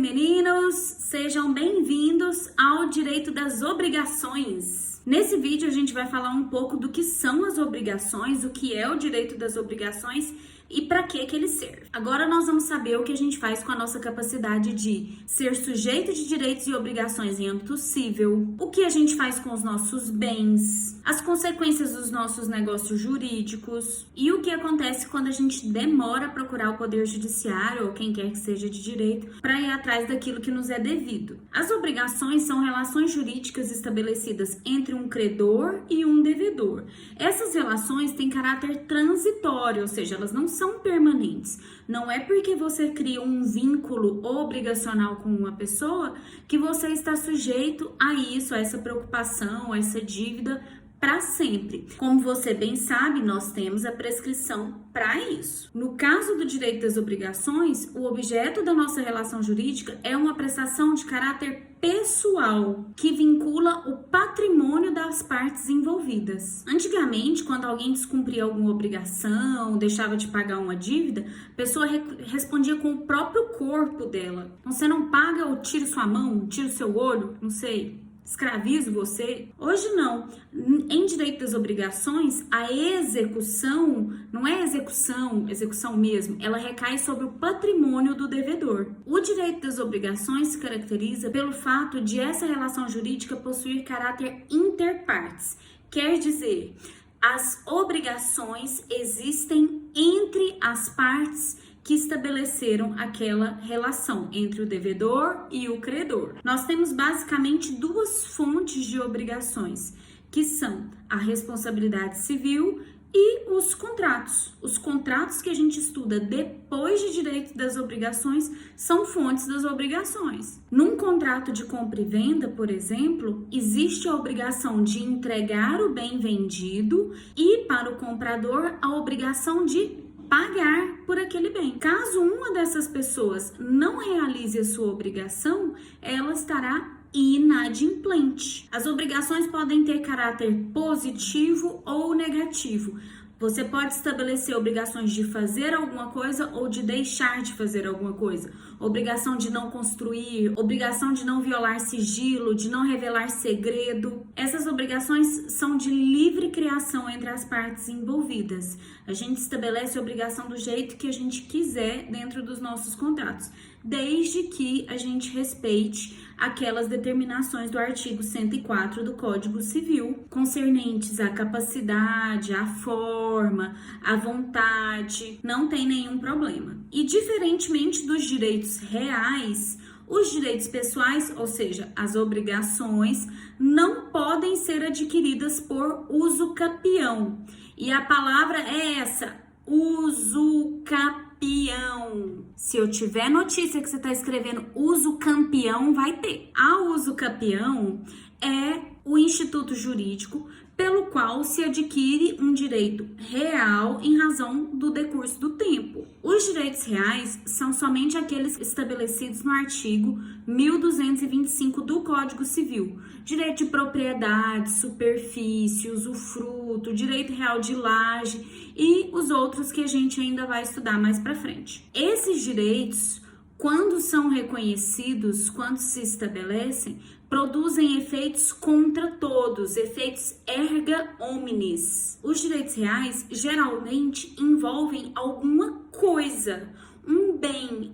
meninos, sejam bem-vindos ao Direito das Obrigações. Nesse vídeo a gente vai falar um pouco do que são as obrigações, o que é o direito das obrigações e para que ele serve. Agora nós vamos saber o que a gente faz com a nossa capacidade de ser sujeito de direitos e obrigações em âmbito civil, o que a gente faz com os nossos bens, as consequências dos nossos negócios jurídicos e o que acontece quando a gente demora a procurar o Poder Judiciário ou quem quer que seja de direito para ir atrás daquilo que nos é devido. As obrigações são relações jurídicas estabelecidas entre um credor e um devedor. Essas relações têm caráter transitório, ou seja, elas não são permanentes. Não é porque você cria um vínculo obrigacional com uma pessoa que você está sujeito a isso, a essa preocupação, a essa dívida para sempre. Como você bem sabe, nós temos a prescrição para isso. No caso do direito das obrigações, o objeto da nossa relação jurídica é uma prestação de caráter pessoal que vincula o patrimônio das partes envolvidas. Antigamente, quando alguém descumpria alguma obrigação, deixava de pagar uma dívida, a pessoa respondia com o próprio corpo dela. Então, você não paga, eu tiro sua mão, tiro seu olho, não sei, escravizo você. Hoje não. Em direito das obrigações, a execução não é execução mesmo, ela recai sobre o patrimônio do devedor. O direito das obrigações se caracteriza pelo fato de essa relação jurídica possuir caráter interpartes. Quer dizer, as obrigações existem entre as partes que estabeleceram aquela relação entre o devedor e o credor. Nós temos basicamente duas fontes de obrigações, que são a responsabilidade civil e os contratos. Os contratos que a gente estuda depois de direito das obrigações são fontes das obrigações. Num contrato de compra e venda, por exemplo, existe a obrigação de entregar o bem vendido e, para o comprador, a obrigação de pagar por aquele bem. Caso uma dessas pessoas não realize a sua obrigação, ela estará inadimplente. As obrigações podem ter caráter positivo ou negativo. Você pode estabelecer obrigações de fazer alguma coisa ou de deixar de fazer alguma coisa. Obrigação de não construir, obrigação de não violar sigilo, de não revelar segredo. Essas obrigações são de livre criação entre as partes envolvidas. A gente estabelece a obrigação do jeito que a gente quiser dentro dos nossos contratos, desde que a gente respeite aquelas determinações do artigo 104 do Código Civil, concernentes à capacidade, à forma, à vontade, não tem nenhum problema. E diferentemente dos direitos reais, os direitos pessoais, ou seja, as obrigações, não podem ser adquiridas por uso capião. E a palavra é essa, uso capião. Se eu tiver notícia que você está escrevendo uso campeão, vai ter. A uso capião é o instituto jurídico pelo qual se adquire um direito real em razão do decurso do tempo. Os direitos reais são somente aqueles estabelecidos no artigo 1225 do Código Civil. Direito de propriedade, superfície, usufruto, direito real de laje e os outros que a gente ainda vai estudar mais para frente. Esses direitos, quando são reconhecidos, quando se estabelecem, produzem efeitos contra todos, efeitos erga omnes. Os direitos reais geralmente envolvem alguma coisa, um bem,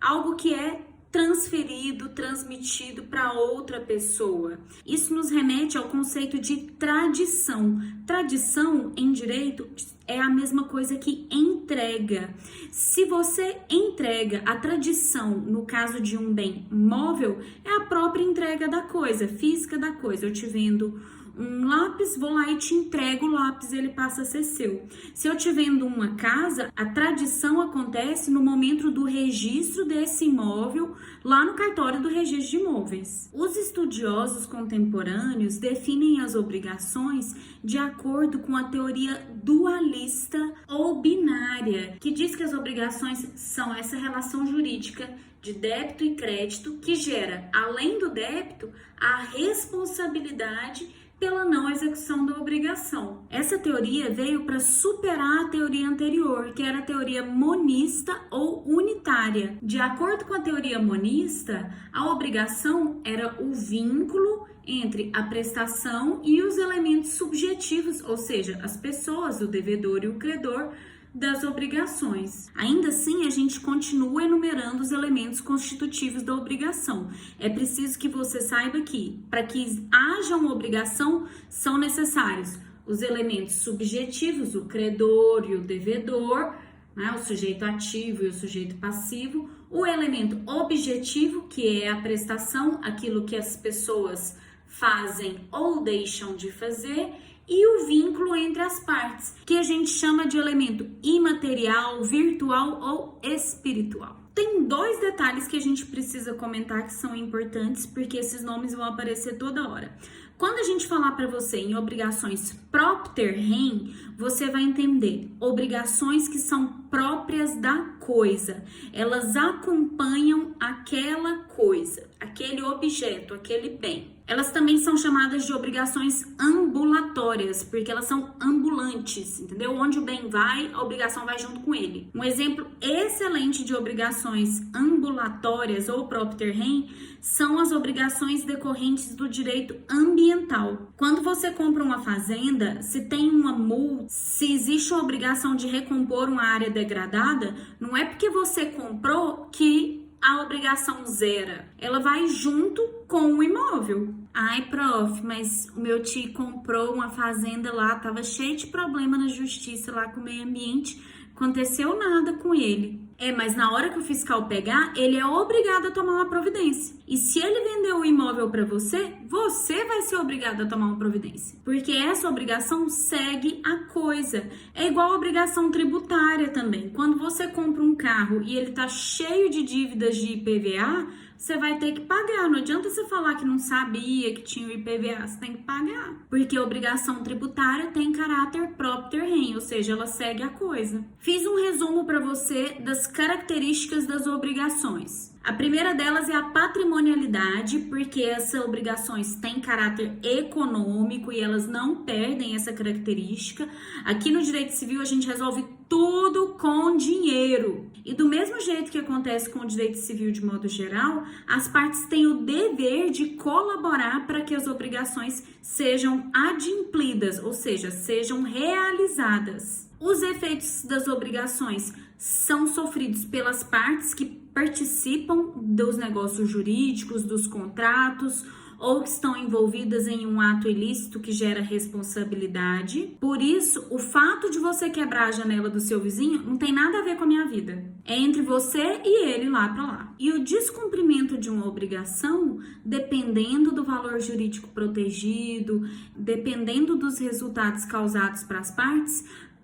algo que é transferido, transmitido para outra pessoa. Isso nos remete ao conceito de tradição. Tradição em direito é a mesma coisa que entrega. Se você entrega a tradição, no caso de um bem móvel, é a própria entrega da coisa, física da coisa. Eu te vendo um lápis, vou lá e te entrego o lápis, ele passa a ser seu. Se eu te vendo uma casa, a tradição acontece no momento do registro desse imóvel lá no cartório do registro de imóveis. Os estudiosos contemporâneos definem as obrigações de acordo com a teoria dualista ou binária, que diz que as obrigações são essa relação jurídica de débito e crédito que gera, além do débito, a responsabilidade pela não execução da obrigação. Essa teoria veio para superar a teoria anterior, que era a teoria monista ou unitária. De acordo com a teoria monista, a obrigação era o vínculo entre a prestação e os elementos subjetivos, ou seja, as pessoas, o devedor e o credor, das obrigações. Ainda assim, a gente continua enumerando os elementos constitutivos da obrigação. É preciso que você saiba que, para que haja uma obrigação, são necessários os elementos subjetivos, o credor e o devedor, né, o sujeito ativo e o sujeito passivo, o elemento objetivo, que é a prestação, aquilo que as pessoas fazem ou deixam de fazer, e o vínculo entre as partes, que a gente chama de elemento imaterial, virtual ou espiritual. Tem dois detalhes que a gente precisa comentar que são importantes, porque esses nomes vão aparecer toda hora. Quando a gente falar para você em obrigações propter rem, você vai entender obrigações que são próprias da coisa. Elas acompanham aquela coisa, aquele objeto, aquele bem. Elas também são chamadas de obrigações ambulatórias, porque elas são ambulantes, entendeu? Onde o bem vai, a obrigação vai junto com ele. Um exemplo excelente de obrigações ambulatórias ou propter rem são as obrigações decorrentes do direito ambiental. Quando você compra uma fazenda, se tem uma multa, se existe uma obrigação de recompor uma área degradada, não é porque você comprou que a obrigação zera. Ela vai junto com o imóvel. Ai, prof, mas o meu tio comprou uma fazenda lá, tava cheio de problema na justiça lá com o meio ambiente, aconteceu nada com ele. Mas na hora que o fiscal pegar, ele é obrigado a tomar uma providência. E se ele vendeu o imóvel para você, você vai ser obrigado a tomar uma providência. Porque essa obrigação segue a coisa. É igual a obrigação tributária também. Quando você compra um carro e ele tá cheio de dívidas de IPVA, você vai ter que pagar. Não adianta você falar que não sabia que tinha o IPVA, você tem que pagar. Porque a obrigação tributária tem caráter propter rem, ou seja, ela segue a coisa. Fiz um resumo para você das características das obrigações. A primeira delas é a patrimonialidade, porque essas obrigações têm caráter econômico e elas não perdem essa característica. Aqui no direito civil a gente resolve tudo com dinheiro. E do mesmo jeito que acontece com o direito civil de modo geral, as partes têm o dever de colaborar para que as obrigações sejam adimplidas, ou seja, sejam realizadas. Os efeitos das obrigações são sofridos pelas partes que participam dos negócios jurídicos, dos contratos, ou que estão envolvidas em um ato ilícito que gera responsabilidade. Por isso, o fato de você quebrar a janela do seu vizinho não tem nada a ver com a minha vida. É entre você e ele lá para lá. E o descumprimento de uma obrigação, dependendo do valor jurídico protegido, dependendo dos resultados causados para as partes,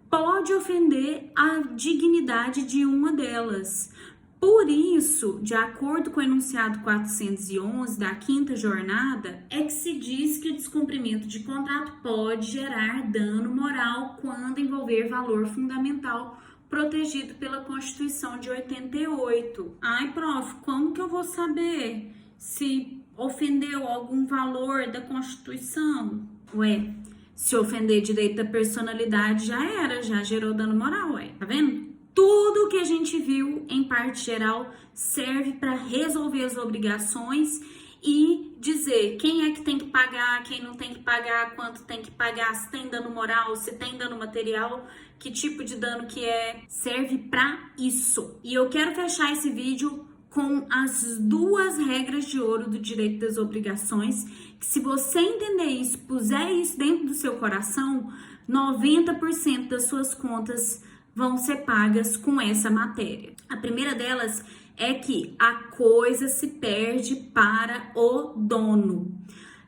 pode ofender a dignidade de uma delas. Por isso, de acordo com o enunciado 411 da quinta jornada, é que se diz que o descumprimento de contrato pode gerar dano moral quando envolver valor fundamental protegido pela Constituição de 88. Ai, prof, como que eu vou saber se ofendeu algum valor da Constituição? Ué, se ofender direito da personalidade já gerou dano moral, ué, tá vendo? Tudo que a gente viu, em parte geral, serve para resolver as obrigações e dizer quem é que tem que pagar, quem não tem que pagar, quanto tem que pagar, se tem dano moral, se tem dano material, que tipo de dano que é. Serve para isso. E eu quero fechar esse vídeo com as duas regras de ouro do direito das obrigações, que se você entender isso, puser isso dentro do seu coração, 90% das suas contas vão ser pagas com essa matéria. A primeira delas é que a coisa se perde para o dono.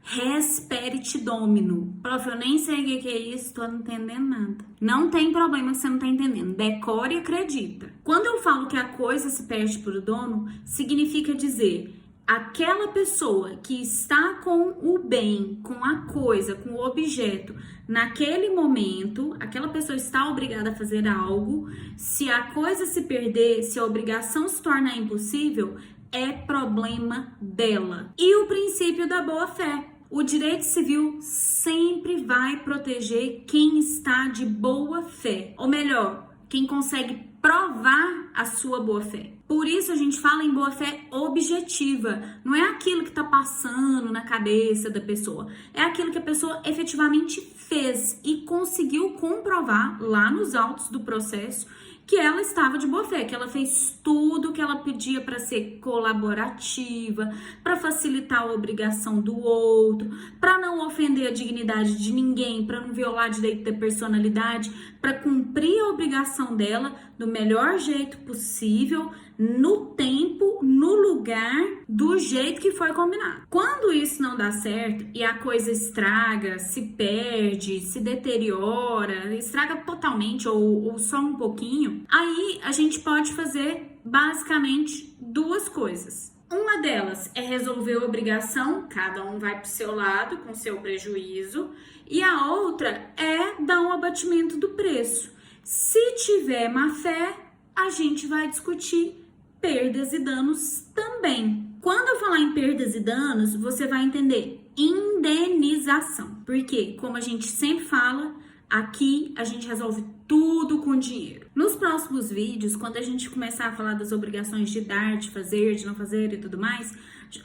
Res perit domino. Prof, eu nem sei o que é isso, tô não entendendo nada. Não tem problema que você não tá entendendo. Decore e acredita. Quando eu falo que a coisa se perde para o dono, significa dizer aquela pessoa que está com o bem, com a coisa, com o objeto, naquele momento, aquela pessoa está obrigada a fazer algo. Se a coisa se perder, se a obrigação se tornar impossível, é problema dela. E o princípio da boa-fé. O direito civil sempre vai proteger quem está de boa fé, ou melhor, quem consegue provar a sua boa fé. Por isso a gente fala em boa fé objetiva. Não é aquilo que está passando na cabeça da pessoa. É aquilo que a pessoa efetivamente fez e conseguiu comprovar lá nos autos do processo que ela estava de boa fé, que ela fez tudo que ela pedia para ser colaborativa, para facilitar a obrigação do outro, para não ofender a dignidade de ninguém, para não violar direito da personalidade, para cumprir a obrigação dela do melhor jeito possível, no tempo, no lugar, do jeito que foi combinado. Quando isso não dá certo e a coisa estraga, se perde, se deteriora, estraga totalmente ou só um pouquinho, aí a gente pode fazer basicamente duas coisas. Uma delas é resolver a obrigação, cada um vai para o seu lado com seu prejuízo, e a outra é dar um abatimento do preço. Se tiver má fé, a gente vai discutir perdas e danos também. Quando eu falar em perdas e danos, você vai entender indenização. Porque, como a gente sempre fala, aqui a gente resolve tudo com dinheiro. Nos próximos vídeos, quando a gente começar a falar das obrigações de dar, de fazer, de não fazer e tudo mais,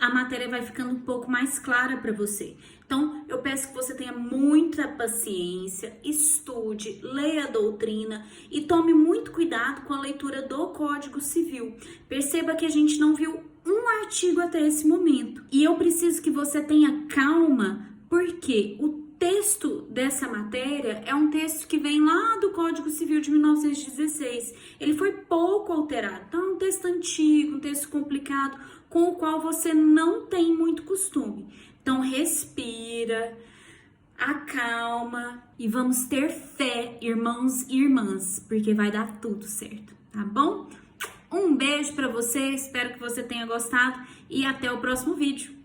a matéria vai ficando um pouco mais clara para você. Então, eu peço que você tenha muita paciência, estude, leia a doutrina e tome muito cuidado com a leitura do Código Civil. Perceba que a gente não viu um artigo até esse momento. E eu preciso que você tenha calma, porque o texto dessa matéria é um texto que vem lá do Código Civil de 1916. Ele foi pouco alterado, então é um texto antigo, um texto complicado, com o qual você não tem muito costume. Então respira, acalma e vamos ter fé, irmãos e irmãs, porque vai dar tudo certo, tá bom? Um beijo para você, espero que você tenha gostado e até o próximo vídeo.